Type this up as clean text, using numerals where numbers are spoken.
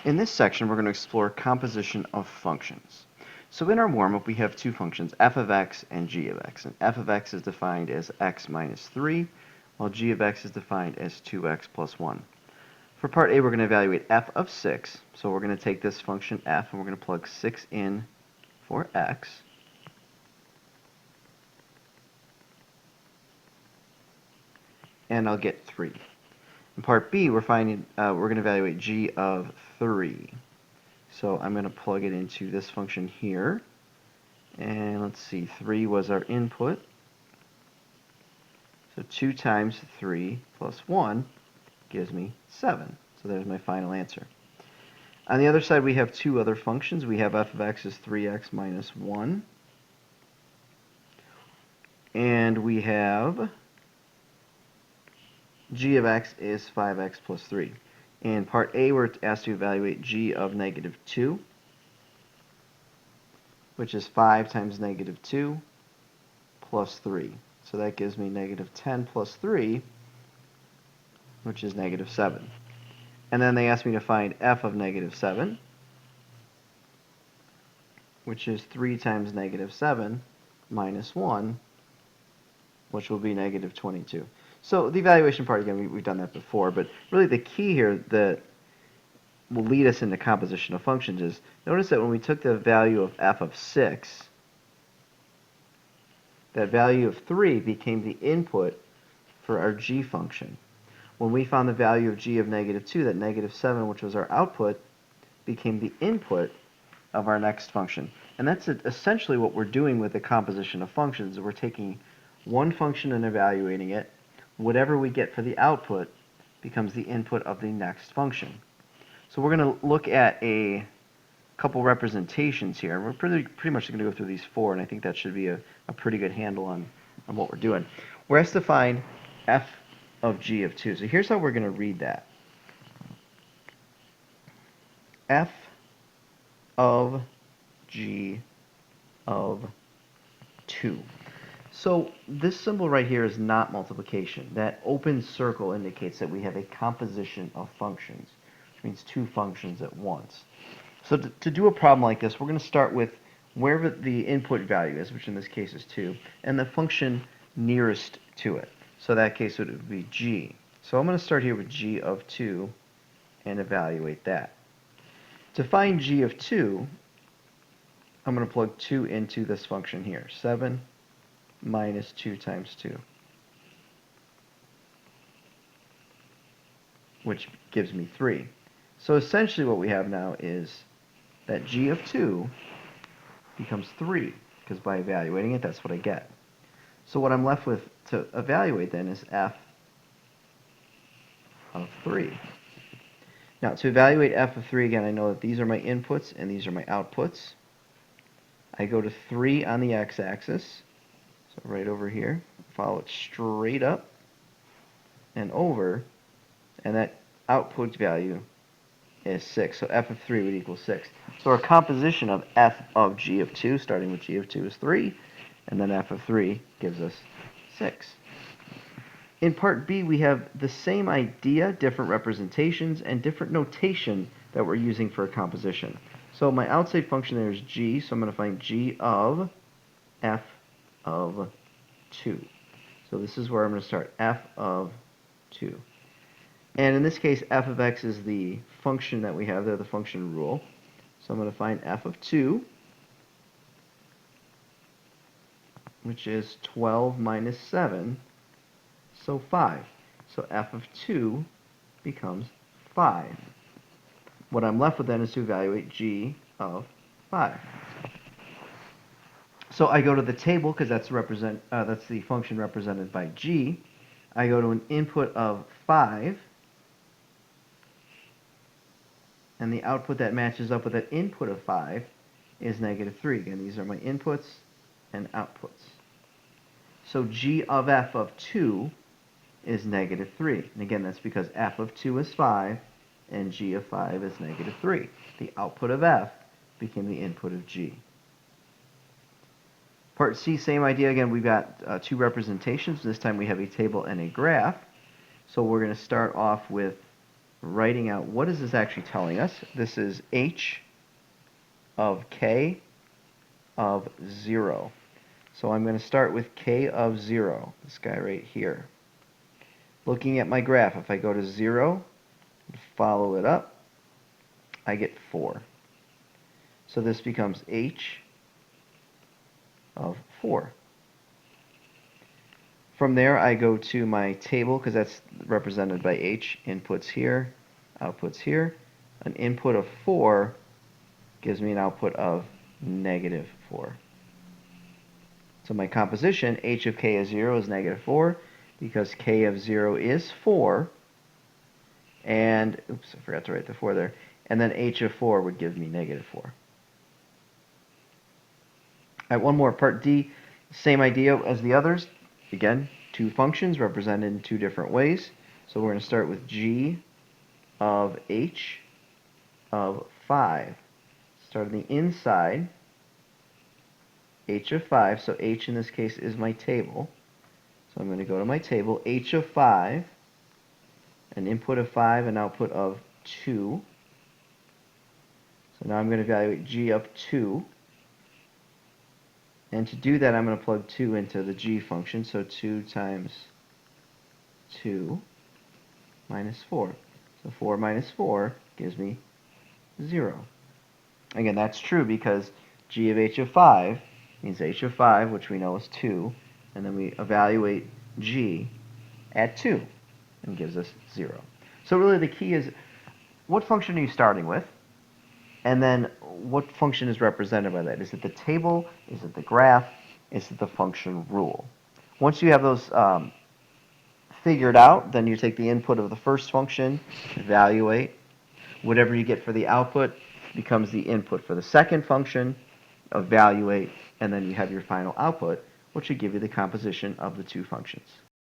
In this section, we're going to explore composition of functions. So in our warm-up, we have two functions, f of x and g of x. And f of x is defined as x minus 3, while g of x is defined as 2x plus 1. For part A, we're going to evaluate f of 6. So we're going to take this function f, and we're going to plug 6 in for x. And I'll get 3. In part B, we're going to evaluate g of 3. So I'm going to plug it into this function here. And let's see, 3 was our input. So 2 times 3 plus 1 gives me 7. So there's my final answer. On the other side, we have two other functions. We have f of x is 3x minus 1. And we have g of x is 5x plus 3. In part A, we're asked to evaluate g of negative 2, which is 5 times negative 2 plus 3. So that gives me negative 10 plus 3, which is negative 7. And then they asked me to find f of negative 7, which is 3 times negative 7 minus 1, which will be negative 22. So the evaluation part, again, we've done that before, but really the key here that will lead us into composition of functions is, notice that when we took the value of f of 6, that value of 3 became the input for our g function. When we found the value of g of negative 2, that negative 7, which was our output, became the input of our next function. And that's essentially what we're doing with the composition of functions. We're taking one function and evaluating it. Whatever we get for the output becomes the input of the next function. So we're going to look at a couple representations here. We're pretty much going to go through these four, and I think that should be a pretty good handle on what we're doing. We're asked to find f of g of 2. So here's how we're going to read that. F of g of 2. So this symbol right here is not multiplication. That open circle indicates that we have a composition of functions, which means two functions at once. So to do a problem like this, we're going to start with wherever the input value is, which in this case is 2, and the function nearest to it. So in that case it would be g. So I'm going to start here with g of 2 and evaluate that. To find g of 2, I'm going to plug 2 into this function here. 7 minus 2 times 2, which gives me 3. So essentially what we have now is that g of 2 becomes 3, because by evaluating it, that's what I get. So what I'm left with to evaluate then is f of 3. Now, to evaluate f of 3, again, I know that these are my inputs and these are my outputs. I go to 3 on the x-axis, so right over here, follow it straight up and over, and that output value is 6. So f of 3 would equal 6. So our composition of f of g of 2, starting with g of 2, is 3, and then f of 3 gives us 6. In part B, we have the same idea, different representations, and different notation that we're using for a composition. So my outside function there is g, so I'm going to find g of f of 2. So this is where I'm going to start, f of 2. And in this case, f of x is the function that we have there, the function rule. So I'm going to find f of 2, which is 12 minus 7, so 5. So f of 2 becomes 5. What I'm left with then is to evaluate g of 5. So I go to the table, because that's the function represented by g. I go to an input of 5, and the output that matches up with that input of 5 is negative 3. Again, these are my inputs and outputs. So g of f of 2 is negative 3. And again, that's because f of 2 is 5, and g of 5 is negative 3. The output of f became the input of g. Part C, same idea. Again, we've got two representations. This time we have a table and a graph. So we're going to start off with writing out what is this actually telling us. This is h of k of 0. So I'm going to start with k of 0, this guy right here. Looking at my graph, if I go to 0, follow it up, I get 4. So this becomes h of 4. From there, I go to my table, because that's represented by h, inputs here, outputs here. An input of 4 gives me an output of negative 4. So my composition, h of k of 0 is negative 4, because k of 0 is 4, and, oops, I forgot to write the 4 there, and then h of 4 would give me negative 4. All right, one more, part D, same idea as the others. Again, two functions represented in two different ways. So we're going to start with g of h of 5. Start on the inside, h of 5, so h in this case is my table. So I'm going to go to my table, h of 5, an input of 5, an output of 2. So now I'm going to evaluate g of 2. And to do that, I'm going to plug 2 into the g function. So 2 times 2 minus 4. So 4 minus 4 gives me 0. Again, that's true because g of h of 5 means h of 5, which we know is 2. And then we evaluate g at 2 and gives us 0. So really the key is, what function are you starting with? And then what function is represented by that? Is it the table? Is it the graph? Is it the function rule? Once you have those figured out, then you take the input of the first function, evaluate. Whatever you get for the output becomes the input for the second function, evaluate, and then you have your final output, which should give you the composition of the two functions.